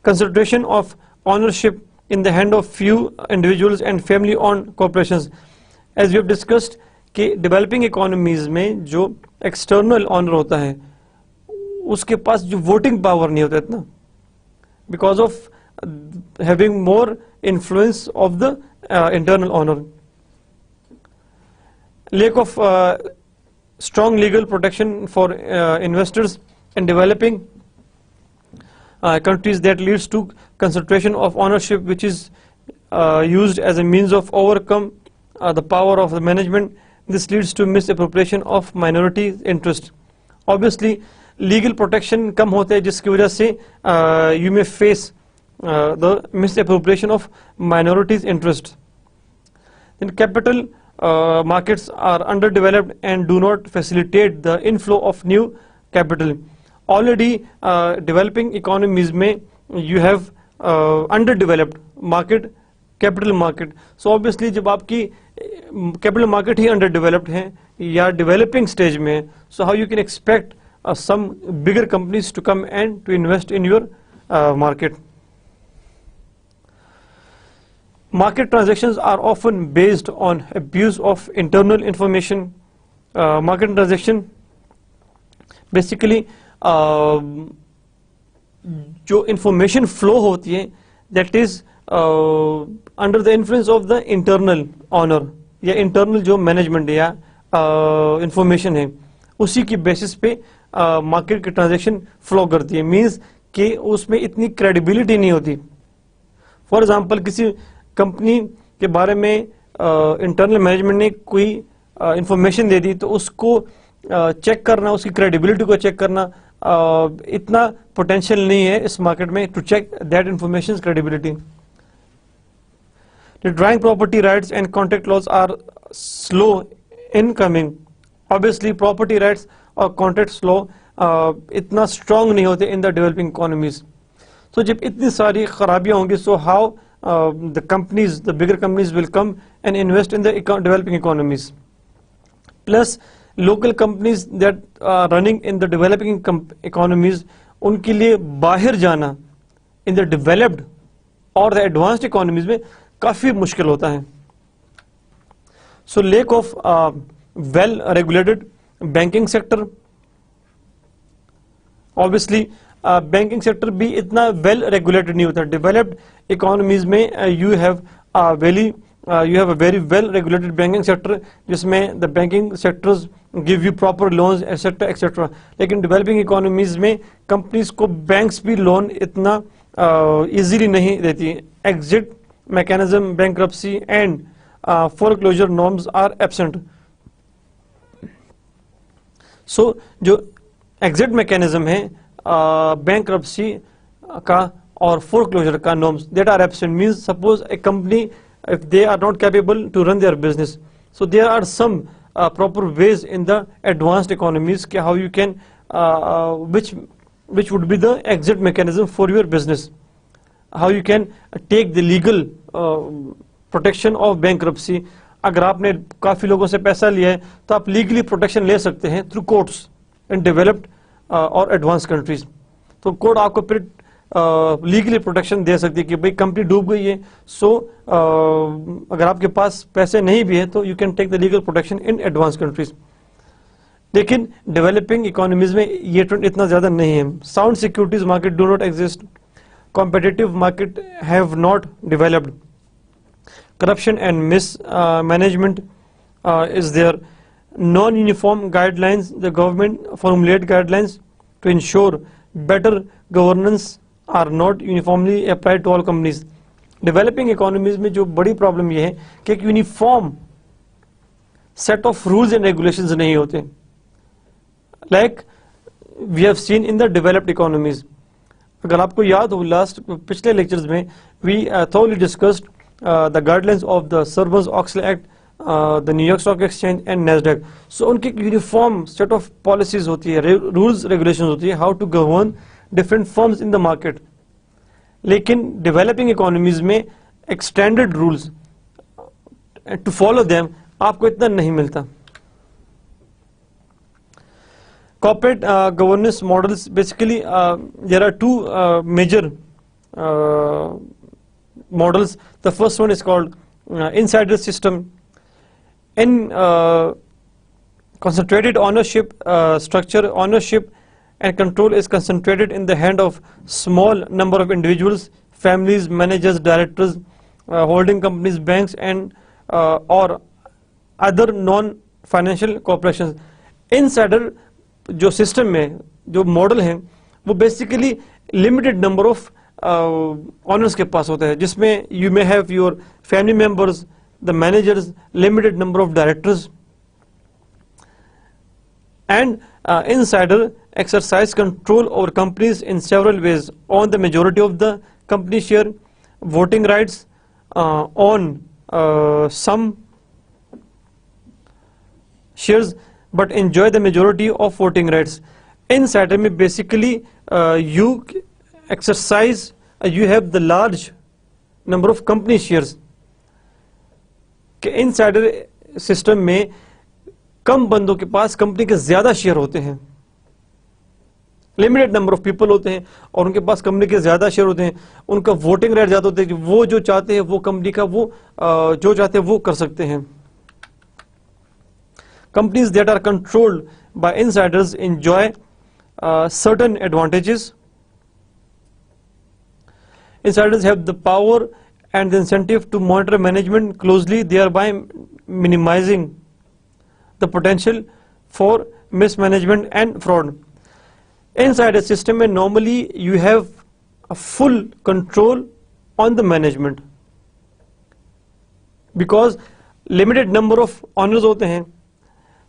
Concentration of ownership in the hand of few individuals and family-owned corporations. As we have discussed कि developing economies में जो external honour होता है उसके पास जो voting power नहीं होता इतना, because of having more influence of the internal owner. Lack of strong legal protection for investors in developing countries that leads to concentration of ownership, which is used as a means of overcome the power of the management. This leads to misappropriation of minority interest. Obviously, legal protection कम होता है जिसकी वजह से you may face the misappropriation of minorities interest. Then capital markets are underdeveloped and do not facilitate the inflow of new capital. Already developing economies में you have underdeveloped market, capital market. So obviously जब आपकी capital market ही underdeveloped है या developing stage में है, so how you can expect some bigger companies to come and to invest in your market. Market transactions are often based on abuse of internal information. Market transaction basically जो information flow होती है that is under the influence of the internal owner या internal जो management या information है उसी की basis पे market की transaction flow करती है. Means कि उसमें इतनी credibility नहीं होती. For example किसी कंपनी के बारे में इंटरनल मैनेजमेंट ने कोई इंफॉर्मेशन दे दी तो उसको चेक करना, उसकी क्रेडिबिलिटी को चेक करना इतना पोटेंशियल नहीं है इस मार्केट में to check that information credibility. Withdrawing property rights and contract laws are slow in coming. Obviously property rights और contract law इतना strong नहीं होते in the developing economies. So जब इतनी सारी खराबियां होंगी, so how the companies, the bigger companies will come and invest in the developing economies. Plus local companies that are running in the developing economies, उनके लिए बाहर जाना in the developed or the advanced economies में काफी मुश्किल होता है. So lack of well regulated banking sector. Obviously banking sector भी इतना वेल रेगुलेटेड नहीं होता. डेवलप्ड इकोनॉमीज में you have a very well regulated banking sector, जिसमें the banking sectors give you proper loans etcetera etcetera. लेकिन developing economies में companies को banks भी लोन इतना इजीली नहीं देती. Exit mechanism, bankruptcy and foreclosure norms are absent. So जो exit mechanism है बैंक्रप्सी का और foreclosure का norms that are absent means suppose a company if they are not capable to run their business, so there are some proper ways in the advanced economies how you can which would be the exit mechanism for your business, how you can take the legal protection of bankruptcy. अगर आपने काफी लोगों से पैसा लिया है तो आप लीगली प्रोटेक्शन ले सकते हैं थ्रू कोर्ट्स इन डेवलप्ड और एडवांस कंट्रीज. तो कोर्ट आपको फिर लीगली प्रोटेक्शन दे सकती है कि भाई कंपनी डूब गई है, सो अगर आपके पास पैसे नहीं भी है तो you can take the legal protection in advance countries. लेकिन डेवलपिंग इकोनॉमीज में ये ट्रेंड इतना ज्यादा नहीं है. Sound securities market do not exist, competitive market have not developed, corruption and mismanagement is there, non-uniform guidelines, the government formulate guidelines to ensure better governance are not uniformly applied to all companies. Developing economies में जो बड़ी problem ये है कि एक uniform set of rules and regulations नहीं होते, like we have seen in the developed economies. अगर आपको याद हो लास्ट पिछले लेक्चर्स में we thoroughly discussed the guidelines of the Sarbanes-Oxley Act, the New York Stock Exchange and Nasdaq. So उनकी uniform set of policies होती है, rules regulations होती है, how to govern different firms in the market. लेकिन developing economies में extended rules to follow them आपको इतना नहीं मिलता. Corporate governance models basically there are two major models. The first one is called insider system. In concentrated ownership structure, ownership and control is concentrated in the hand of small number of individuals, families, managers, directors, holding companies, banks and or other non-financial corporations. Insider जो system में जो model है वो basically limited number of honours के पास होता है, जिसमें you may have your family members, the managers, limited number of directors. And insider exercise control over companies in several ways: on the majority of the company share, voting rights, on some shares, but enjoy the majority of voting rights. Insider में basically you exercise, you have the large number of company shares. Insider system में कम बंदों के पास company के ज्यादा share होते हैं, limited number of people होते हैं और उनके पास कंपनी के ज्यादा शेयर होते हैं. उनका वोटिंग राइट ज्यादा होते हैं, वो जो चाहते हैं वो कंपनी का वो जो चाहते हैं वो कर सकते हैं. Companies that are controlled by insiders enjoy certain advantages. Insiders have the power and the incentive to monitor management closely, thereby minimizing the potential for mismanagement and fraud. Insider system में normally you have a full control on the management because limited number of owners होते हैं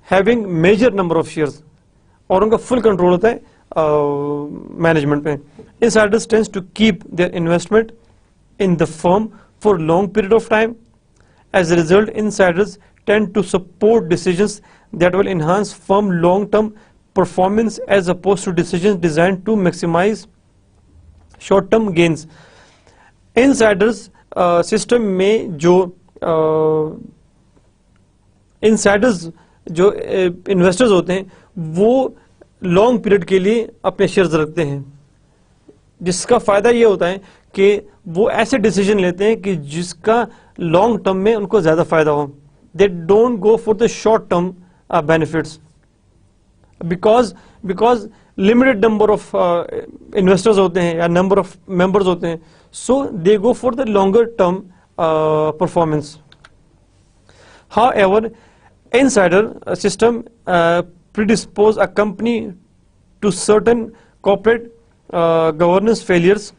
having major number of shares और उनका full control होता है management पे. Insiders tends to keep their investment in the firm for long period of time. As a result, insiders tend to support decisions that will enhance firm long-term performance as opposed to decisions designed to maximize short-term gains. Insiders system में जो insiders जो investors होते हैं वो long period के लिए अपने shares रखते हैं, जिसका फायदा ये होता है कि वो ऐसे डिसीजन लेते हैं कि जिसका लॉन्ग टर्म में उनको ज्यादा फायदा हो. They don't go for the short term benefits because limited number of investors होते हैं या नंबर ऑफ मेंबर्स होते हैं, so they go for the longer term performance. However, insider system predispose a company to certain corporate governance failures.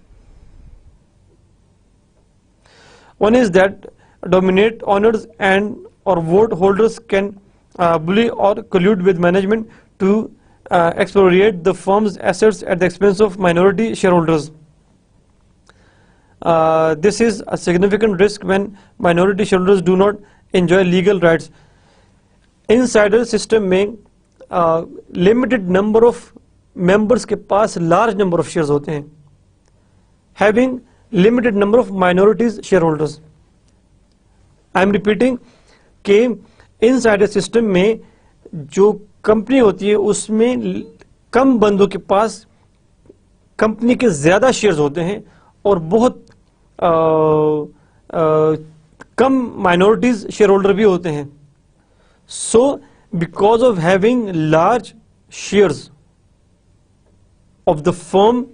One is that dominate owners and or vote holders can bully or collude with management to expropriate the firm's assets at the expense of minority shareholders. This is a significant risk when minority shareholders do not enjoy legal rights. Insider system में limited number of members के पास large number of shares होते हैं, having limited number of minorities shareholders. I am repeating कि insider system में जो company होती है उसमें कम बंदों के पास कंपनी के ज्यादा शेयर्स होते हैं और बहुत कम माइनॉरिटीज शेयर होल्डर भी होते हैं. So because of having large shares of the firm,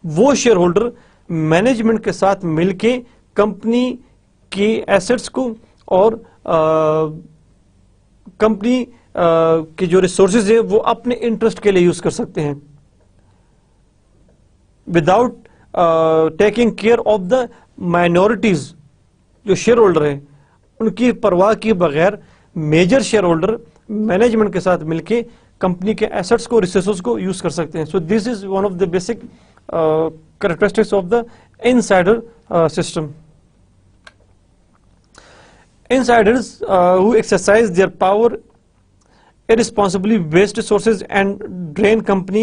वो शेयर होल्डर मैनेजमेंट के साथ मिलके कंपनी के एसेट्स को और कंपनी के जो रिसोर्सेज है वो अपने इंटरेस्ट के लिए यूज कर सकते हैं, without taking care of the minorities. जो शेयर होल्डर है उनकी परवाह किए बगैर मेजर शेयर होल्डर मैनेजमेंट के साथ मिलके कंपनी के एसेट्स को, रिसोर्सेज को यूज कर सकते हैं. So this is one of the basic characteristics of the insider system. Insiders who exercise their power irresponsibly waste resources and drain company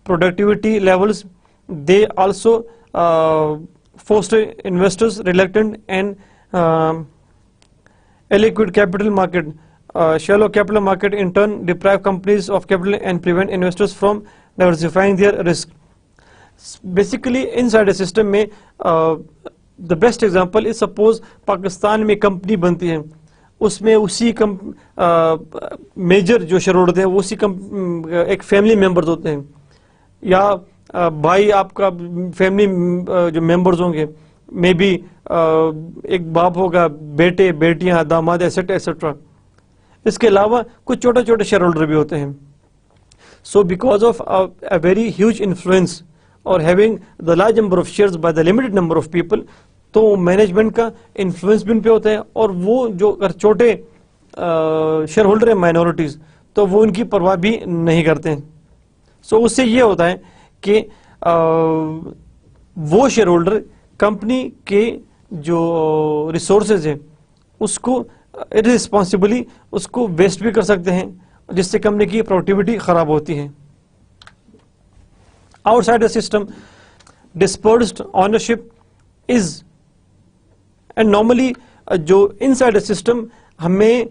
productivity levels. They also foster investors reluctant and illiquid capital market. Shallow capital market in turn deprive companies of capital and prevent investors from diversifying their risk. Basically, insider system में the best example is suppose Pakistan में company बनती है, उसमें उसी major जो share holder हैं वो उसी एक फैमिली मेंबर्स होते हैं, या भाई आपका फैमिली जो मेंबर्स होंगे, मे बी एक बाप होगा, बेटे बेटियां, दामाद, एसेट्रा एसेट्रा. इसके अलावा कुछ छोटे छोटे शेयर होल्डर भी होते हैं. So because of a very huge influence और having the large number of shares by the limited number of people, तो मैनेजमेंट का इन्फ्लुएंस भी उन पे होता है. और वो जो अगर छोटे शेयर होल्डर है माइनॉरिटीज, तो वो उनकी परवाह भी नहीं करते हैं. सो उससे ये होता है कि वो शेयर होल्डर कंपनी के जो रिसोर्सेज हैं उसको इररिस्पॉन्सिबली उसको वेस्ट भी कर सकते हैं, जिससे कंपनी की प्रोडक्टिविटी खराब होती है. Outside the system, dispersed ownership is, and normally जो inside the system हमें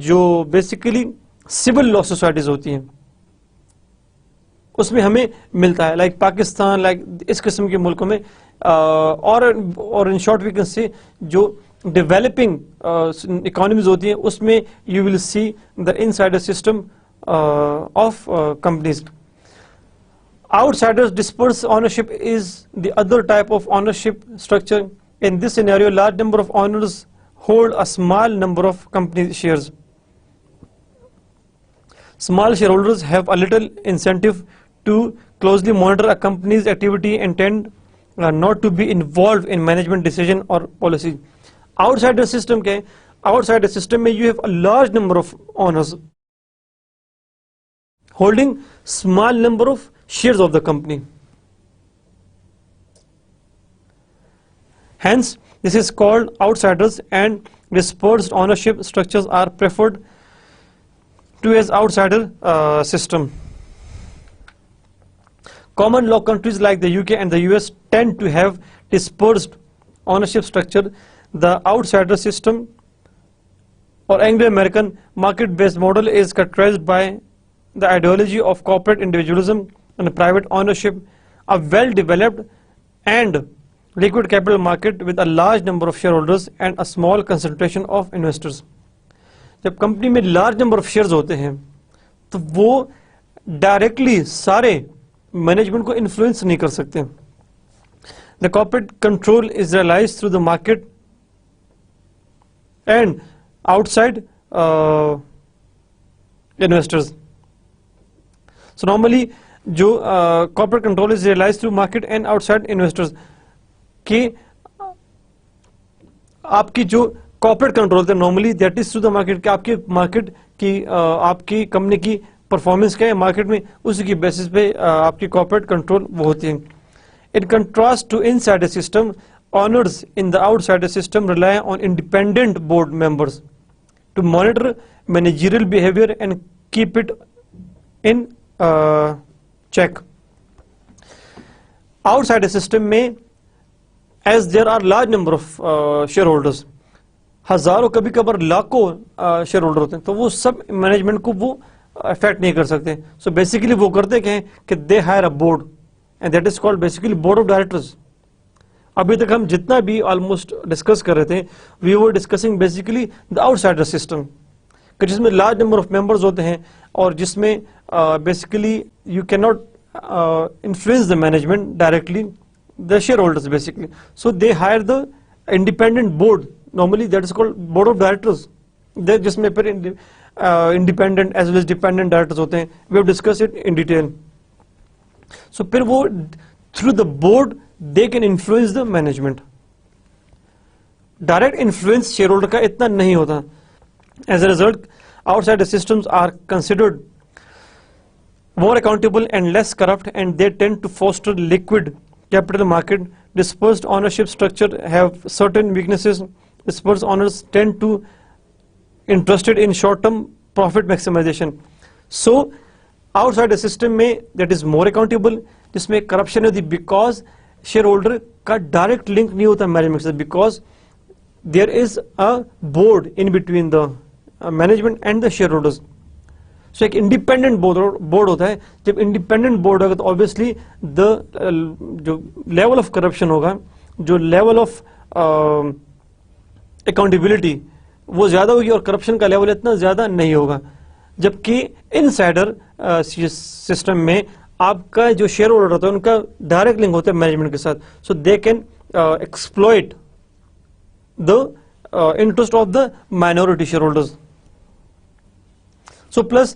जो basically civil law societies होती हैं उसमें हमें मिलता है, लाइक पाकिस्तान, लाइक इस किस्म के मुल्कों में, और in short we can say जो डेवलपिंग इकोनॉमीज होती हैं उसमें you will see the insider system of companies. Outsiders disperse ownership is the other type of ownership structure. In this scenario, large number of owners hold a small number of company shares. Small shareholders have a little incentive to closely monitor a company's activity and tend not to be involved in management decision or policy. Outside the system के outside the system में you have a large number of owners holding small number of shares of the company. Hence, this is called outsiders, and dispersed ownership structures are preferred to as outsider system. Common law countries like the UK and the US tend to have dispersed ownership structure. The outsider system or Anglo-American market-based model is characterized by the ideology of corporate individualism and private ownership, a well-developed and liquid capital market with a large number of shareholders and a small concentration of investors. जब company में large number of shares होते हैं तो वो directly सारे management को influence नहीं कर सकते. The corporate control is realise through the market and outside investors. So normally जो corporate control is realise through market and outside investors कि आपकी जो कॉर्पोरेट कंट्रोल थे normally that is through the market, कि आपकी मार्केट की आपकी company की परफॉर्मेंस क्या है मार्केट में, उसी की बेसिस पे आपकी कॉर्पोरेट कंट्रोल वो होती है. In contrast to insider system, owners in the outsider system rely on independent board members to monitor managerial behavior and keep it in check. Outsider system में as there are large number of shareholders, हजारों कभी कभार लाखों share holder होते हैं, तो वो सब मैनेजमेंट को वो अफेक्ट नहीं कर सकते. सो बेसिकली वो करते क्या है कि they hire a board and that is called basically board of directors. अभी तक हम जितना भी ऑलमोस्ट डिस्कस कर रहे थे, we were discussing basically the outsider system, जिसमें लार्ज नंबर ऑफ मेंबर्स होते हैं और जिसमें basically you can not influence the management directly, the share holders basically. So they hire the independent board, normally that is called board of directors, जिसमें फिर independent as well as dependent directors होते हैं. We have discuss it in detail. So फिर वो through the board they can influence the management. Direct influence shareholder का इतना नहीं होता. As a result outside systems are considered more accountable and less corrupt, and they tend to foster liquid capital market. Dispersed ownership structure have certain weaknesses. Dispersed owners tend to interested in short-term profit maximization. So outside the system में that is more accountable, जिसमें corruption होती because shareholder का direct link नहीं होता management से, because there is a board in between the management and the shareholders. So एक independent board होता है. जब इंडिपेंडेंट बोर्ड होगा तो ऑब्वियसली द जो लेवल ऑफ करप्शन होगा, जो लेवल ऑफ अकाउंटेबिलिटी वो ज्यादा होगी और करप्शन का लेवल इतना ज्यादा नहीं होगा. जबकि इनसाइडर सिस्टम में आपका जो शेयर होल्डर होता है उनका डायरेक्ट लिंक होता है मैनेजमेंट के साथ. So they can exploit the interest of the minority share holders. So plus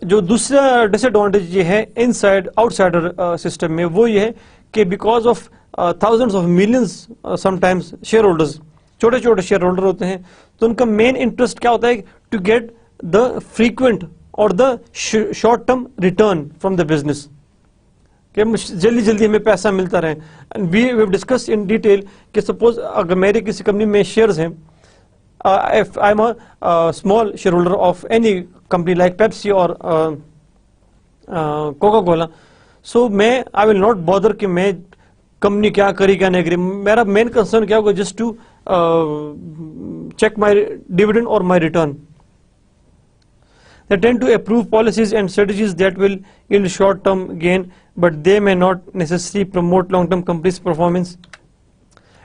जो दूसरा डिसएडवांटेज ये है इनसाइड आउटसाइडर सिस्टम में, वो ये है कि because of thousands of millions sometimes share holders, छोटे छोटे शेयर होल्डर होते हैं, तो उनका मेन इंटरेस्ट क्या होता है टू गेट द फ्रीक्वेंट और the short term return from the business, कि जल्दी जल्दी हमें पैसा मिलता रहे. And we have discuss in detail कि सपोज अगर मेरे किसी कंपनी में शेयर्स हैं, if I'm a small shareholder of any company like Pepsi or Coca-Cola, so I will not bother कि मैं कंपनी क्या करी क्या नहीं करी. मेरा मेन कंसर्न क्या होगा, just to check my dividend or my return. They tend to approve policies and strategies that will yield short-term gain, but they may not necessarily promote long-term company's performance.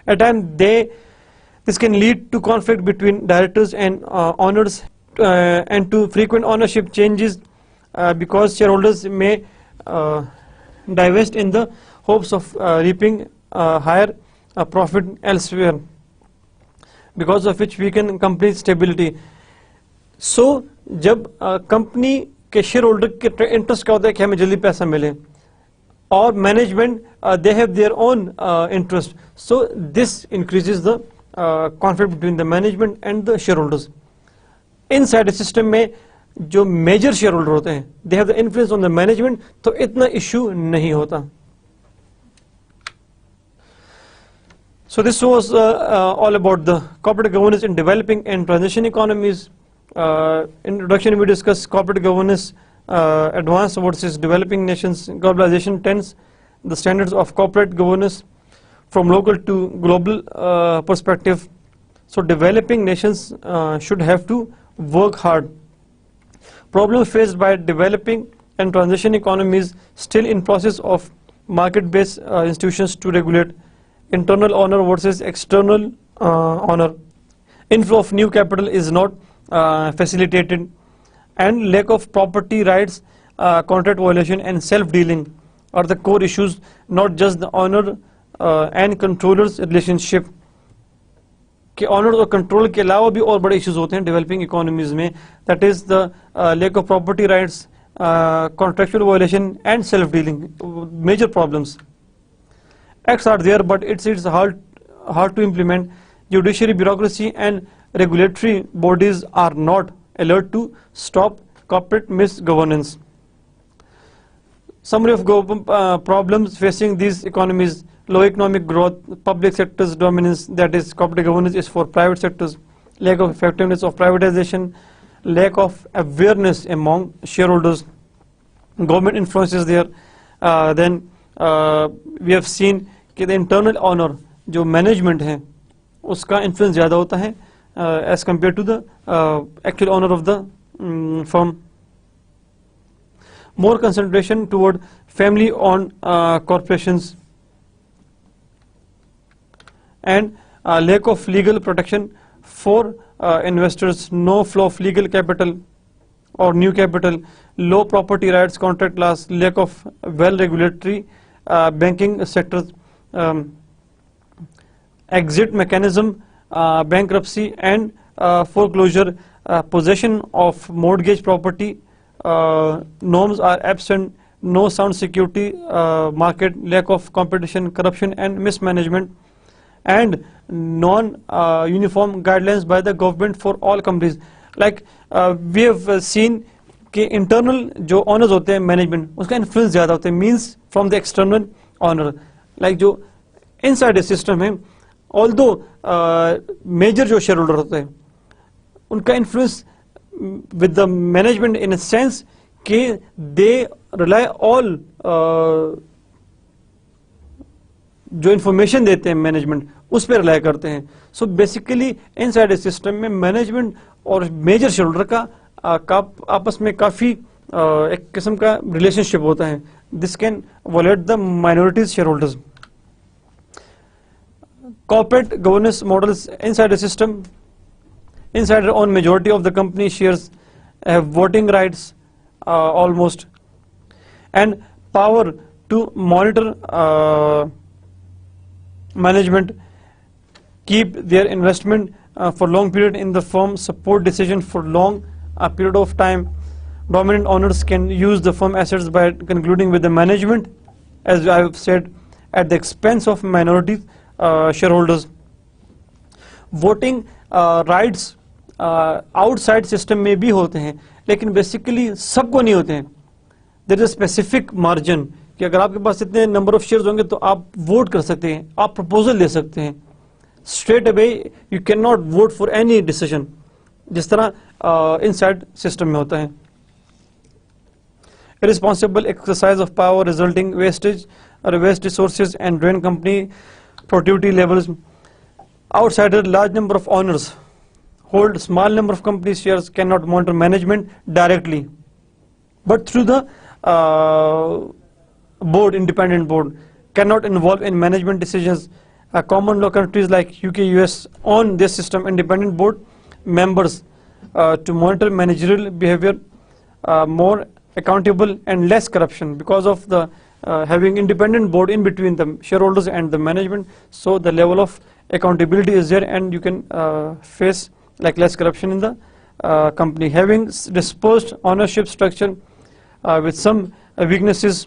At times this can lead to conflict between directors and owners and to frequent ownership changes because shareholders may divest in the hopes of reaping higher profit elsewhere, because of which weaken company stability. So जब company के share holder के interest क्या होता है कि हमें जल्दी पैसा मिले, और management they have their own interest, so this increases the conflict between the management and the shareholders. Inside the system में जो major shareholder होते हैं, they have the influence on the management, तो इतना issue नहीं होता. So this was all about the corporate governance in developing and transition economies. In introduction we discussed corporate governance, advanced versus developing nations, globalization trends, the standards of corporate governance from local to global perspective. So developing nations should have to work hard. Problems faced by developing and transition economies still in process of market-based institutions to regulate. Internal owner versus external owner. Inflow of new capital is not facilitated, and lack of property rights, contract violation and self-dealing are the core issues, not just the owner and controllers relationship. कि owner और control के अलावा भी और बड़े issues होते हैं developing economies में, that is the lack of property rights, contractual violation and self dealing, major problems. Acts are there, but it's hard to implement. Judiciary bureaucracy and regulatory bodies are not alert to stop corporate misgovernance. Summary of problems facing these economies: low economic growth, public sector's dominance, that is corporate governance is for private sectors, lack of effectiveness of privatization, lack of awareness among shareholders, government influence is there. Then we have seen कि the internal owner जो management है उसका influence ज़्यादा होता है as compare to the actual owner of the firm. More concentration toward family on corporations and lack of legal protection for investors, no flow of legal capital or new capital, low property rights, contract laws, lack of well-regulatory banking sectors, exit mechanism, bankruptcy and foreclosure, possession of mortgage property, norms are absent, no sound security market, lack of competition, corruption and mismanagement, and non-uniform guidelines by the government for all companies. Like we have seen कि internal जो owners होते हैं management उसका influence ज़्यादा होता है, means from the external owner. Like जो inside a system है, although major जो shareholder होते हैं उनका influence with the management in a sense कि they rely all जो इन्फॉर्मेशन देते हैं मैनेजमेंट उस पर रिलाई करते हैं. So basically inside a system में मैनेजमेंट और मेजर शेयर होल्डर का आपस में काफ़ी एक किस्म का रिलेशनशिप होता है. This can wallet the minorities share holders. Corporate governance models inside a system, insider own majority of the company shares, have voting rights almost and power to monitor management, keep their investment for long period in the firm, support decision for long period of time. Dominant owners can use the firm assets by concluding with the management, as I have said, at the expense of minority shareholders. Voting rights outside system में भी होते हैं, लेकिन basically सबको नहीं होते हैं. There is a specific margin कि अगर आपके पास इतने नंबर ऑफ शेयर्स होंगे तो आप वोट कर सकते हैं, आप प्रपोजल दे सकते हैं. Straight away you can not vote for any decision, जिस तरह इनसाइड सिस्टम में होता है. Irresponsible exercise of power resulting wastage or waste resources and drain company productivity levels. Outsider, large number of owners hold small number of company shares, cannot monitor management directly, but through the board, independent board, cannot involve in management decisions. Common law countries like UK, US on this system, independent board members to monitor managerial behavior, more accountable and less corruption because of the having independent board in between the shareholders and the management. So the level of accountability is there, and you can face like less corruption in the company. Having dispersed ownership structure with some weaknesses.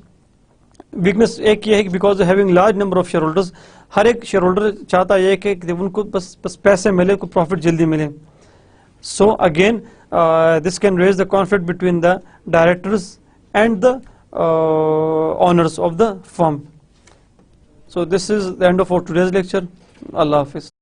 Weakness एक ये है कि because of having large number of shareholders, हर एक shareholder चाहता है कि उनको बस पैसे मिले, को profit जल्दी मिले. So again, this can raise the conflict between the directors and the owners of the firm. So this is the end of our today's lecture. Allah Hafiz.